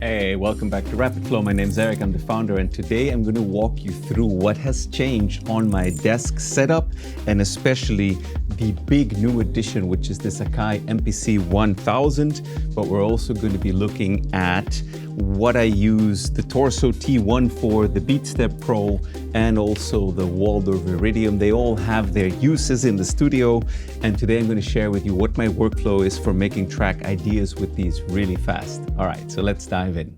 Hey, welcome back to Rapid Flow. My name's Eric, I'm the founder, and today I'm going to walk you through what has changed on my desk setup, and especially the big new addition, which is this AKAI MPC 1000. But we're also going to be looking at what I use the Torso T1 for, the Beatstep Pro, and also the Walforf Iridium. They all have their uses in the studio, and today I'm going to share with you what my workflow is for making track ideas with these really fast. All right, so let's dive in.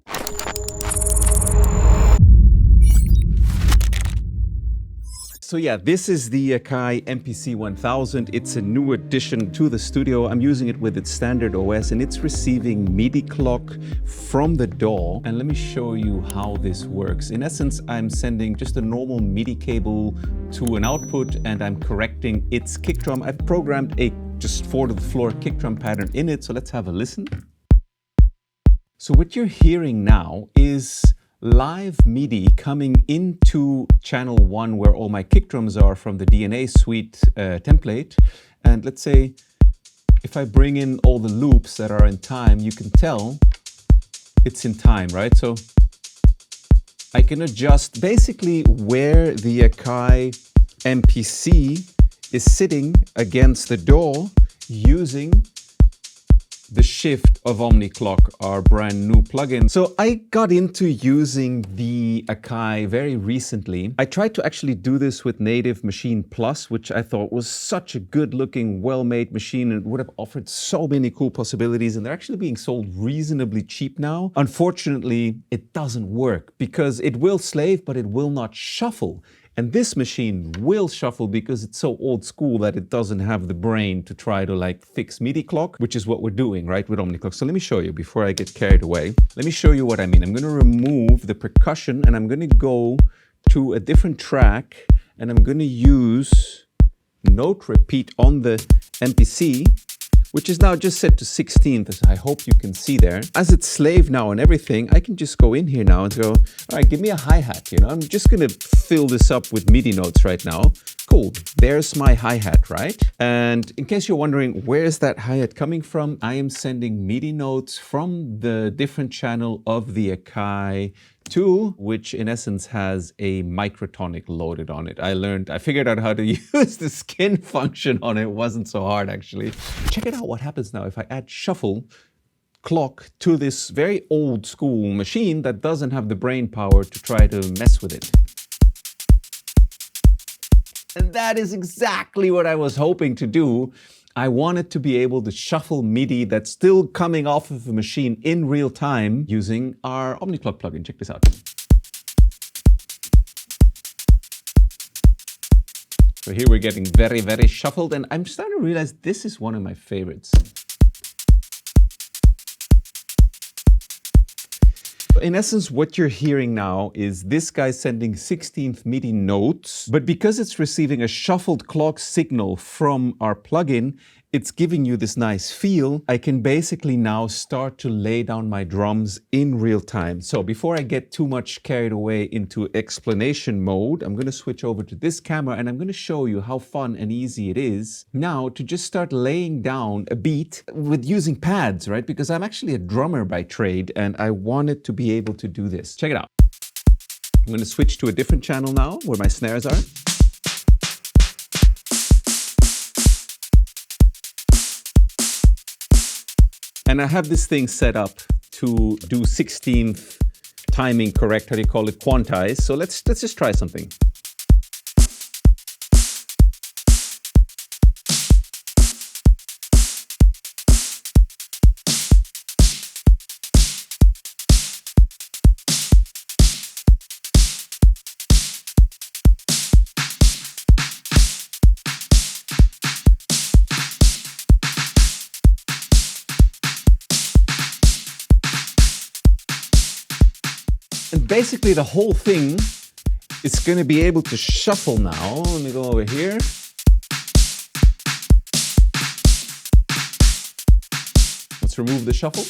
So yeah, this is the AKAI MPC 1000. It's a new addition to the studio. I'm using it with its standard OS, and it's receiving MIDI clock from the DAW. And let me show you how this works. In essence, I'm sending just a normal MIDI cable to an output, and I'm correcting its kick drum. I've programmed a just 4-to-the-floor kick drum pattern in it, so let's have a listen. So what you're hearing now is live MIDI coming into channel 1 where all my kick drums are from the DNA Suite template. And let's say if I bring in all the loops that are in time, you can tell it's in time, right? So I can adjust basically where the AKAI MPC is sitting against the DAW using the Shift of OmniClock, our brand new plugin. So I got into using the AKAI very recently. I tried to actually do this with Native Machine Plus, which I thought was such a good looking, well-made machine and would have offered so many cool possibilities. And they're actually being sold reasonably cheap now. Unfortunately, it doesn't work because it will slave, but it will not shuffle. And this machine will shuffle because it's so old school that it doesn't have the brain to try to like fix MIDI clock, which is what we're doing, right, with OmniClock. So let me show you before I get carried away. Let me show you what I mean. I'm going to remove the percussion and I'm going to go to a different track and I'm going to use note repeat on the MPC, which is now just set to 16th, as I hope you can see there. As it's slave now and everything, I can just go in here now and go, all right, give me a hi-hat, you know? I'm just gonna fill this up with MIDI notes right now. Cool, there's my hi-hat, right? And in case you're wondering, where's that hi-hat coming from? I am sending MIDI notes from the different channel of the AKAI tool, which in essence has a microtonic loaded on it. I figured out how to use the skin function on it. It wasn't so hard actually. Check it out what happens now if I add shuffle clock to this very old school machine that doesn't have the brain power to try to mess with it. And that is exactly what I was hoping to do. I wanted to be able to shuffle MIDI that's still coming off of the machine in real time using our OmniClock plugin. Check this out. So here we're getting very, very shuffled, and I'm starting to realize this is one of my favorites. In essence, what you're hearing now is this guy sending 16th MIDI notes, but because it's receiving a shuffled clock signal from our plugin, it's giving you this nice feel. I can basically now start to lay down my drums in real time. So before I get too much carried away into explanation mode, I'm going to switch over to this camera and I'm going to show you how fun and easy it is now to just start laying down a beat with using pads, right? Because I'm actually a drummer by trade and I wanted to be able to do this. Check it out. I'm going to switch to a different channel now where my snares are. And I have this thing set up to do 16th timing correct, how do you call it, quantize. So let's just try something. And basically the whole thing is going to be able to shuffle now. Let me go over here. Let's remove the shuffle.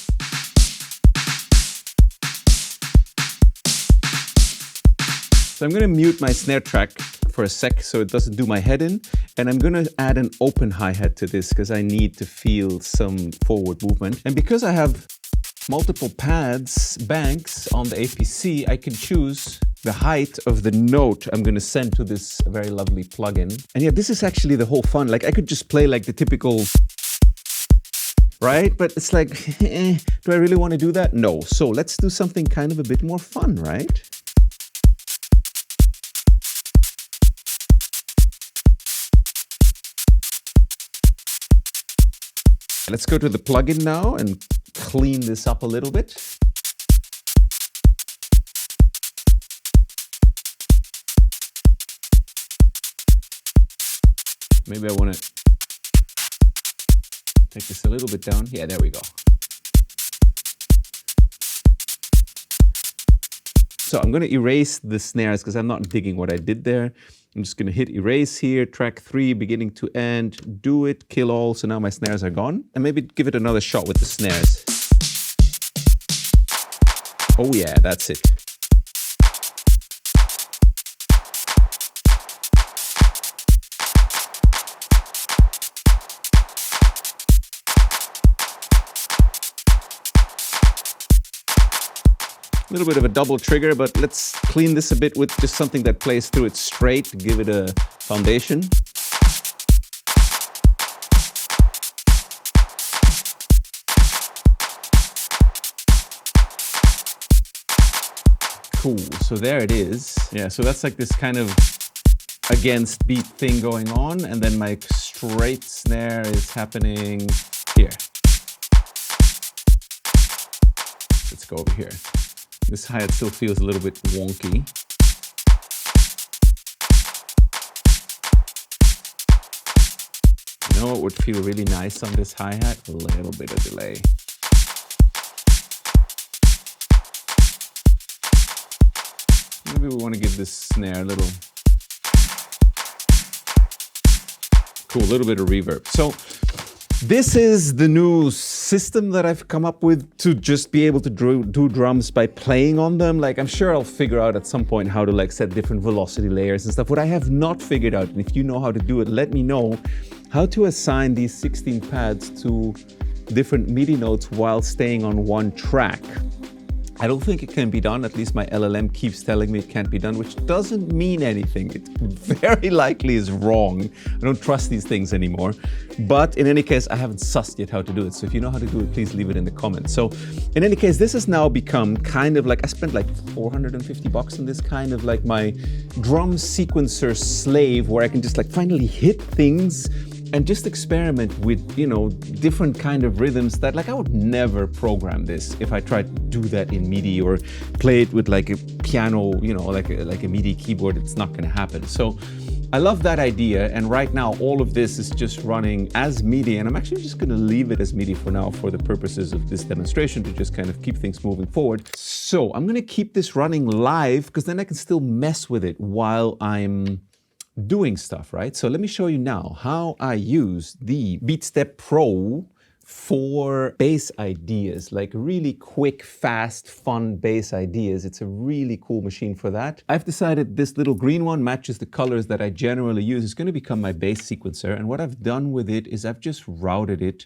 So I'm going to mute my snare track for a sec so it doesn't do my head in. And I'm going to add an open hi-hat to this because I need to feel some forward movement. And because I have multiple pads, banks on the APC, I can choose the height of the note I'm going to send to this very lovely plugin. And yeah, this is actually the whole fun. Like I could just play like the typical, right? But it's like, do I really want to do that? No. So let's do something kind of a bit more fun, right? Let's go to the plugin now and clean this up a little bit. Maybe I want to take this a little bit down. Yeah, there we go. So I'm going to erase the snares because I'm not digging what I did there. I'm just going to hit erase here, track 3, beginning to end, do it, kill all. So now my snares are gone. And maybe give it another shot with the snares. Oh yeah, that's it. A little bit of a double trigger, but let's clean this a bit with just something that plays through it straight to give it a foundation. Cool, so there it is. Yeah, so that's like this kind of against beat thing going on, and then my straight snare is happening here. Let's go over here. This hi-hat still feels a little bit wonky. You know what would feel really nice on this hi-hat? A little bit of delay. Maybe we want to give this snare a little... Cool, a little bit of reverb. So this is the new system that I've come up with to just be able to do drums by playing on them. Like I'm sure I'll figure out at some point how to like set different velocity layers and stuff. What I have not figured out, and if you know how to do it, let me know, how to assign these 16 pads to different MIDI notes while staying on one track. I don't think it can be done, at least my LLM keeps telling me it can't be done, which doesn't mean anything. It very likely is wrong. I don't trust these things anymore. But in any case, I haven't sussed yet how to do it. So if you know how to do it, please leave it in the comments. So in any case, this has now become kind of like, I spent like $450 on this, kind of like my drum sequencer slave, where I can just like finally hit things and just experiment with, you know, different kind of rhythms that like I would never program this if I tried to do that in MIDI or play it with like a piano, you know, like a MIDI keyboard. It's not going to happen. So I love that idea, and right now all of this is just running as MIDI, and I'm actually just going to leave it as MIDI for now for the purposes of this demonstration to just kind of keep things moving forward. So I'm going to keep this running live because then I can still mess with it while I'm doing stuff, right? So let me show you now how I use the Beatstep Pro for bass ideas, like really quick, fast, fun bass ideas. It's a really cool machine for that. I've decided this little green one matches the colors that I generally use. It's going to become my bass sequencer, and what I've done with it is I've just routed it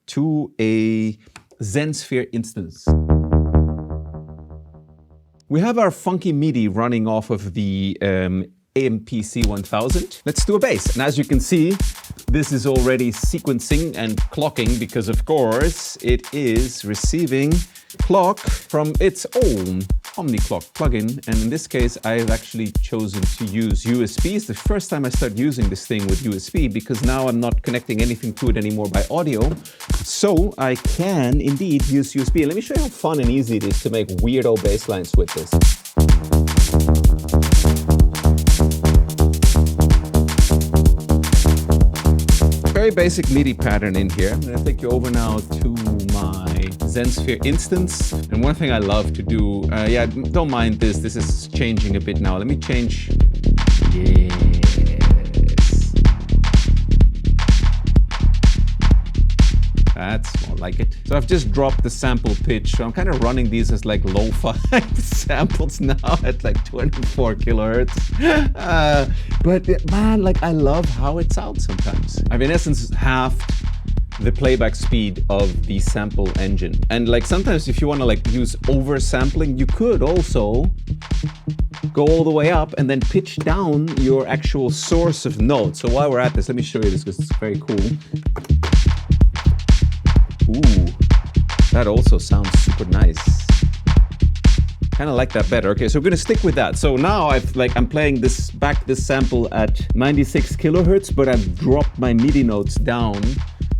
to a Zensphere instance. We have our funky MIDI running off of the MPC 1000. Let's do a bass. And as you can see, this is already sequencing and clocking because of course it is receiving clock from its own OmniClock plugin. And in this case, I've actually chosen to use USB. It's the first time I start using this thing with USB because now I'm not connecting anything to it anymore by audio. So I can indeed use USB. Let me show you how fun and easy it is to make weirdo bass lines with this. Very basic MIDI pattern in here. I'm going to take you over now to my Zensphere instance. And one thing I love to do, yeah, don't mind this. This is changing a bit now. Let me change. Yes. That's more like it. So I've just dropped the sample pitch. So I'm kind of running these as like lo-fi samples now at like 24 kilohertz. But man, like I love how it sounds sometimes. I've in essence halved the playback speed of the sample engine. And like sometimes if you want to like use oversampling, you could also go all the way up and then pitch down your actual source of notes. So while we're at this, let me show you this because it's very cool. Ooh, that also sounds super nice. Kind of like that better. Okay, so we're gonna stick with that. So now I'm playing this sample at 96 kilohertz, but I've dropped my MIDI notes down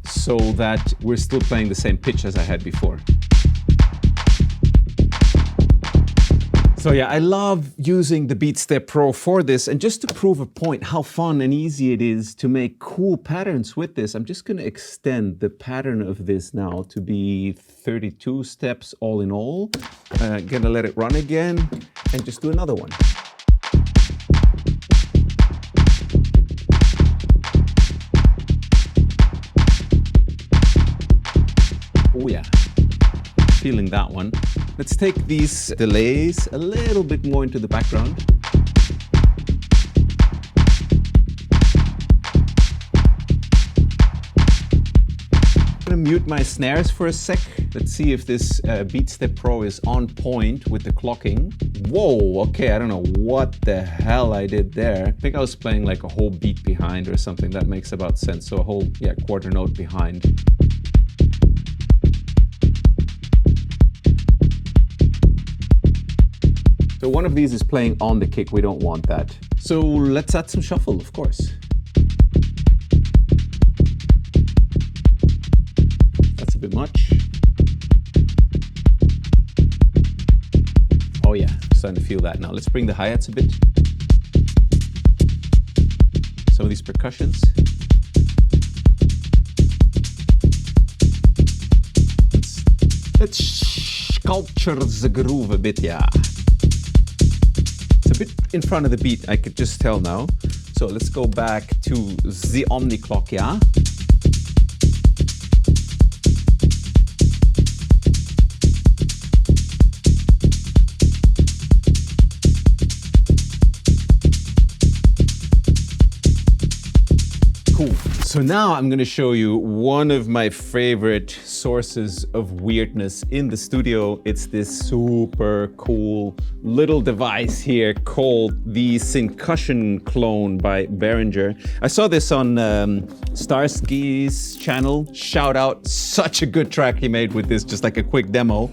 so that we're still playing the same pitch as I had before. So yeah, I love using the Beatstep Pro for this, and just to prove a point how fun and easy it is to make cool patterns with this, I'm just gonna extend the pattern of this now to be 32 steps all in all. Gonna let it run again and just do another one. Oh yeah. Feeling that one. Let's take these delays a little bit more into the background. I'm gonna mute my snares for a sec. Let's see if this Beatstep Pro is on point with the clocking. Whoa, okay, I don't know what the hell I did there. I think I was playing like a whole beat behind or something. That makes about sense. So a whole, yeah, quarter note behind. So one of these is playing on the kick, we don't want that. So let's add some shuffle, of course. That's a bit much. Oh yeah, starting to feel that now. Let's bring the hi-hats a bit. Some of these percussions. Let's sculpture the groove a bit, yeah. A bit in front of the beat, I could just tell now. So let's go back to the Omni clock, yeah? Cool. So now I'm gonna show you one of my favorite sources of weirdness in the studio. It's this super cool little device here called the Syncussion clone by Behringer. I saw this on Starsky's channel. Shout out, such a good track he made with this, just like a quick demo.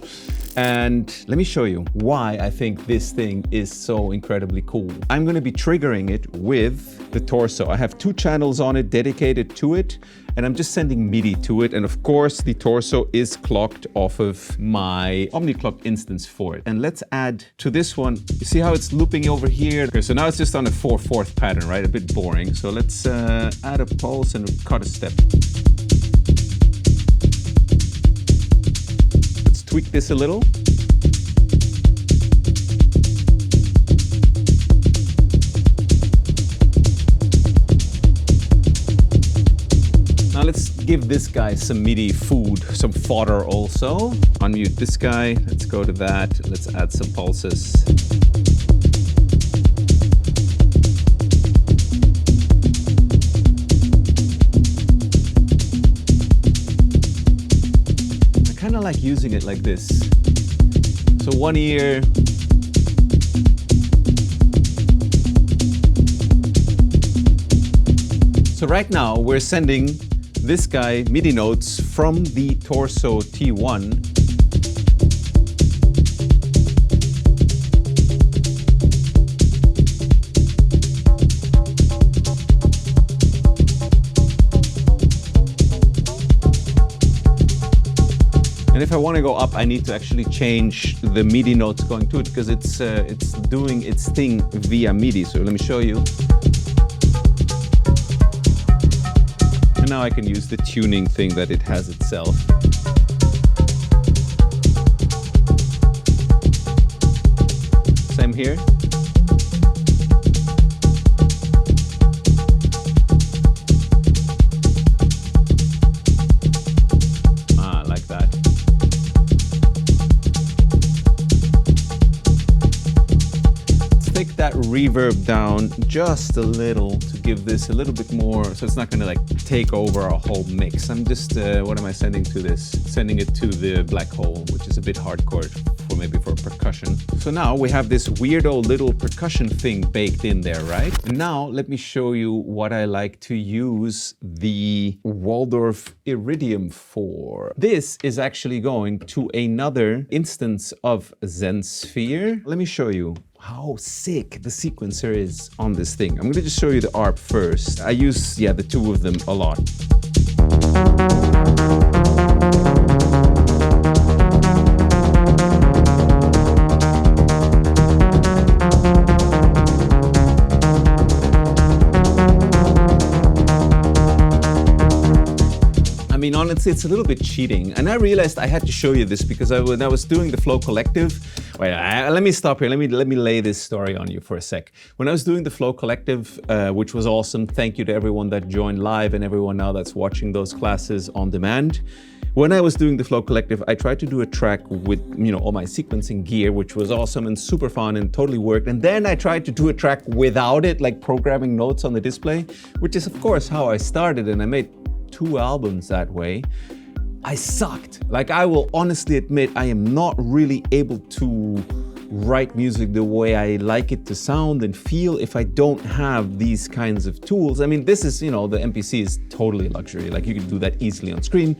And let me show you why I think this thing is so incredibly cool. I'm gonna be triggering it with the Torso. I have 2 channels on it dedicated to it, and I'm just sending MIDI to it. And of course, the Torso is clocked off of my OmniClock instance for it. And let's add to this one, you see how it's looping over here? Okay, so now it's just on a 4/4 pattern, right? A bit boring. So let's add a pulse and cut a step. Tweak this a little. Now let's give this guy some MIDI food, some fodder also. Unmute this guy, let's go to that. Let's add some pulses. I like using it like this. So one ear. So right now we're sending this guy MIDI notes from the Torso T1. And if I want to go up, I need to actually change the MIDI notes going to it because it's doing its thing via MIDI. So let me show you. And now I can use the tuning thing that it has itself. Same here. click that reverb down just a little to give this a little bit more, so it's not gonna like take over our whole mix. I'm just, what am I sending to this? Sending it to the black hole, which is a bit hardcore for maybe for percussion. So now we have this weirdo little percussion thing baked in there, right? And now let me show you what I like to use the Walforf Iridium for. This is actually going to another instance of Zensphere. Let me show you how sick the sequencer is on this thing. I'm gonna just show you the ARP first. I use, yeah, the two of them a lot. I mean, honestly, it's a little bit cheating. And I realized I had to show you this because when I was doing the Flow Collective, wait, let me stop here. Let me lay this story on you for a sec. When I was doing the Flow Collective, which was awesome, thank you to everyone that joined live and everyone now that's watching those classes on demand. When I was doing the Flow Collective, I tried to do a track with, you know, all my sequencing gear, which was awesome and super fun and totally worked. And then I tried to do a track without it, like programming notes on the display, which is of course how I started, and I made 2 albums that way. I sucked. Like, I will honestly admit I am not really able to write music the way I like it to sound and feel if I don't have these kinds of tools. I mean, this is, you know, the MPC is totally luxury. Like, you can do that easily on screen.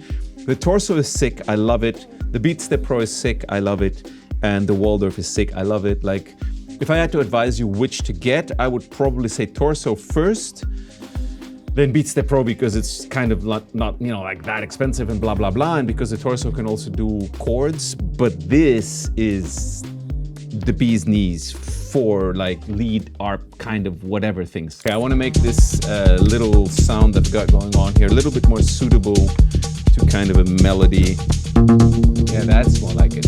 The Torso is sick, I love it. The Beatstep Pro is sick, I love it. And the Walforf is sick, I love it. Like, if I had to advise you which to get, I would probably say Torso first, then Beatstep Pro, because it's kind of not, you know, like that expensive and blah, blah, blah, and because the Torso can also do chords. But this is the bee's knees for like lead ARP kind of whatever things. Okay, I want to make this little sound that I've got going on here a little bit more suitable to kind of a melody. Yeah, that's more like it.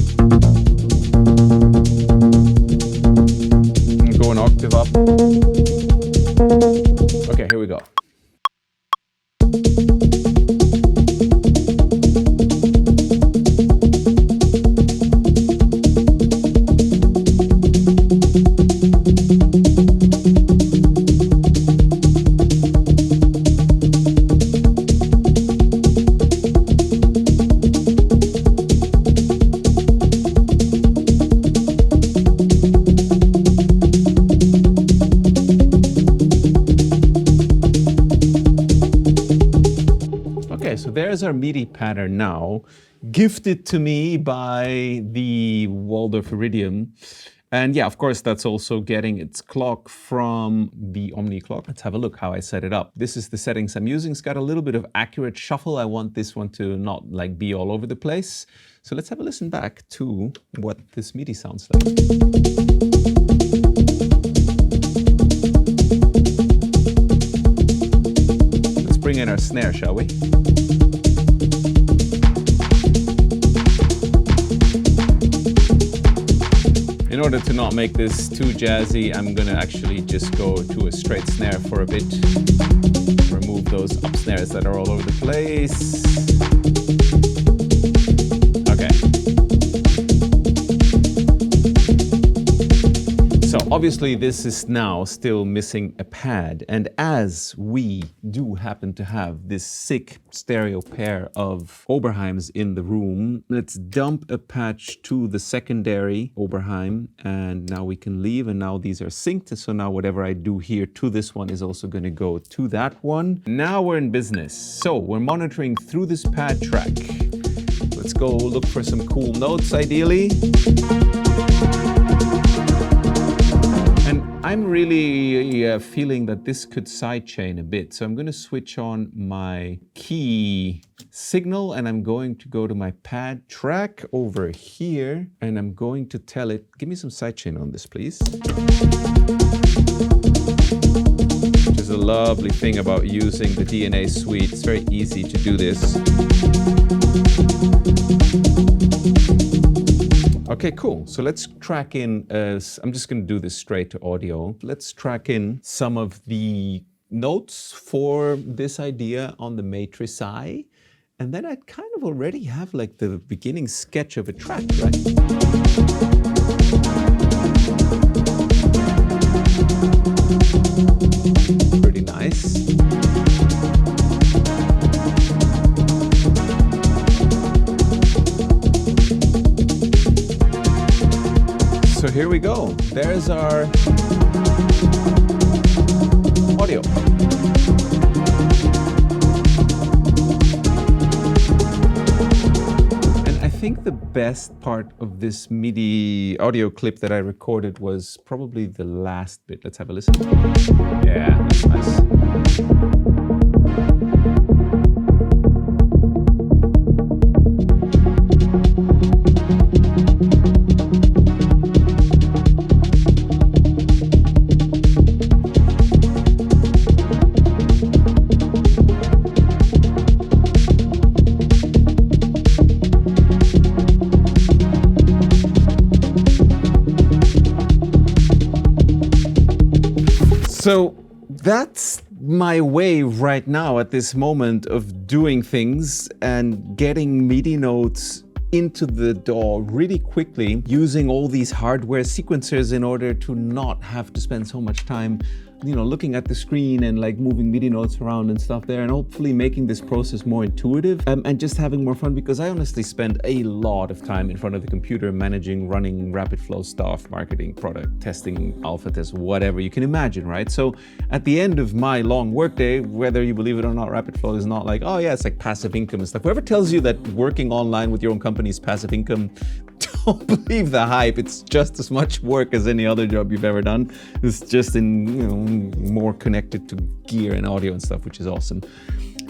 Go an octave up. Okay, here we go. So there's our MIDI pattern now, gifted to me by the Walforf Iridium. And yeah, of course, that's also getting its clock from the Omni clock. Let's have a look how I set it up. This is the settings I'm using. It's got a little bit of accurate shuffle. I want this one to not like be all over the place. So let's have a listen back to what this MIDI sounds like. Let's bring in our snare, shall we? In order to not make this too jazzy, I'm gonna actually just go to a straight snare for a bit. Remove those up snares that are all over the place. Okay. So obviously this is now still missing a pad, and as we do happen to have this sick stereo pair of Oberheims in the room, let's dump a patch to the secondary Oberheim, and now we can leave, and now these are synced, so now whatever I do here to this one is also going to go to that one. Now we're in business. So we're monitoring through this pad track. Let's go look for some cool notes ideally. I'm really feeling that this could sidechain a bit. So I'm going to switch on my key signal and I'm going to go to my pad track over here and I'm going to tell it, give me some sidechain on this, please. Which is a lovely thing about using the DNA suite. It's very easy to do this. Okay, cool. So let's track in, I'm just going to do this straight to audio. Let's track in some of the notes for this idea on the matrix I. And then I kind of already have like the beginning sketch of a track, right? here we go. There's our audio. I think the best part of this MIDI audio clip that I recorded was probably the last bit. Let's have a listen. Yeah, that's nice. So that's my way right now at this moment of doing things and getting MIDI notes into the DAW really quickly, using all these hardware sequencers in order to not have to spend so much time, you know, looking at the screen and like moving MIDI notes around and stuff there, and hopefully making this process more intuitive and just having more fun, because I honestly spend a lot of time in front of the computer managing, running rapid flow stuff, marketing, product testing, alpha tests, whatever you can imagine, right? So at the end of my long workday, whether you believe it or not, rapid flow is not like, oh yeah, it's like passive income and stuff. Whoever tells you that working online with your own company is passive income, don't believe the hype. It's just as much work as any other job you've ever done. It's just in, you know, more connected to gear and audio and stuff, which is awesome.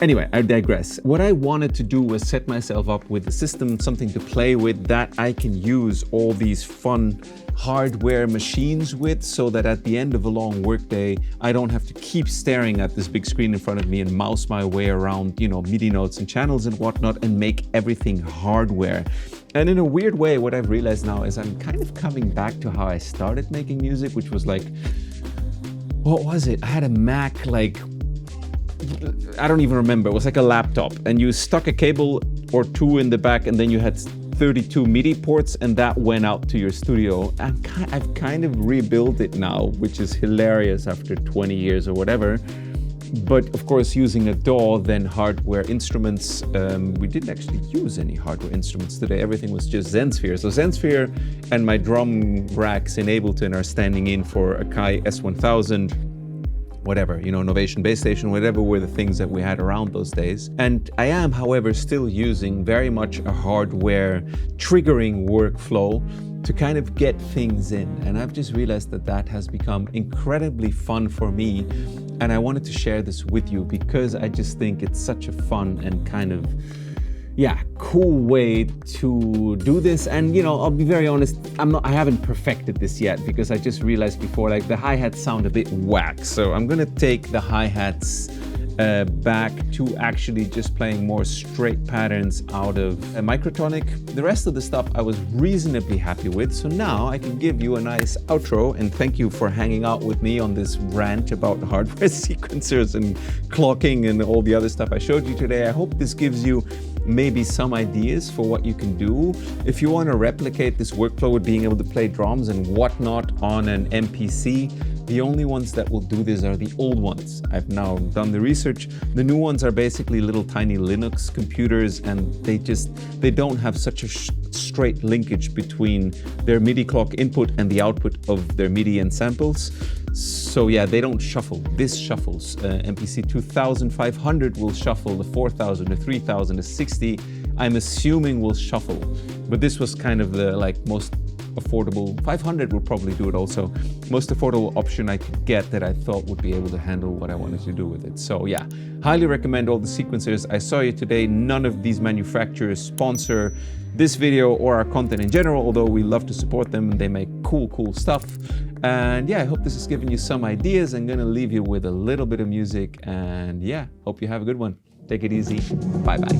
Anyway, I digress. What I wanted to do was set myself up with a system, something to play with that I can use all these fun hardware machines with, so that at the end of a long workday, I don't have to keep staring at this big screen in front of me and mouse my way around, you know, MIDI notes and channels and whatnot, and make everything hardware. And in a weird way, what I've realized now is I'm kind of coming back to how I started making music, which was like, what was it? I had a Mac, like, I don't even remember. It was like a laptop, and you stuck a cable or two in the back, and then you had 32 MIDI ports, and that went out to your studio. I've kind of rebuilt it now, which is hilarious after 20 years or whatever. But of course, using a DAW, then hardware instruments. We didn't actually use any hardware instruments today. Everything was just Zensphere. So Zensphere and my drum racks in Ableton are standing in for AKAI S1000, whatever, you know, Novation Bass Station, whatever were the things that we had around those days. And I am, however, still using very much a hardware triggering workflow to kind of get things in. And I've just realized that that has become incredibly fun for me. And I wanted to share this with you because I just think it's such a fun and kind of, yeah, cool way to do this. And you know, I'll be very honest, I haven't perfected this yet, because I just realized before, like, the hi-hats sound a bit whack. So I'm gonna take the hi-hats back to actually just playing more straight patterns out of a microtonic. The rest of the stuff I was reasonably happy with. So now I can give you a nice outro, and thank you for hanging out with me on this rant about hardware sequencers and clocking and all the other stuff I showed you today. I hope this gives you maybe some ideas for what you can do. If you want to replicate this workflow with being able to play drums and whatnot on an MPC, the only ones that will do this are the old ones. I've now done the research. The new ones are basically little tiny Linux computers, and they don't have such a straight linkage between their MIDI clock input and the output of their MIDI and samples. So yeah, they don't shuffle. This shuffles. MPC 2500 will shuffle, the 4000, the 3000, the 60, I'm assuming will shuffle. But this was kind of the most affordable. 500 would probably do it also. Most affordable option I could get that I thought would be able to handle what I wanted to do with it. So yeah, highly recommend all the sequencers I saw you today. None of these manufacturers sponsor this video or our content in general, although we love to support them and they make cool stuff. And yeah, I hope this has given you some ideas. I'm gonna leave you with a little bit of music, and yeah, hope you have a good one. Take it easy. Bye-bye.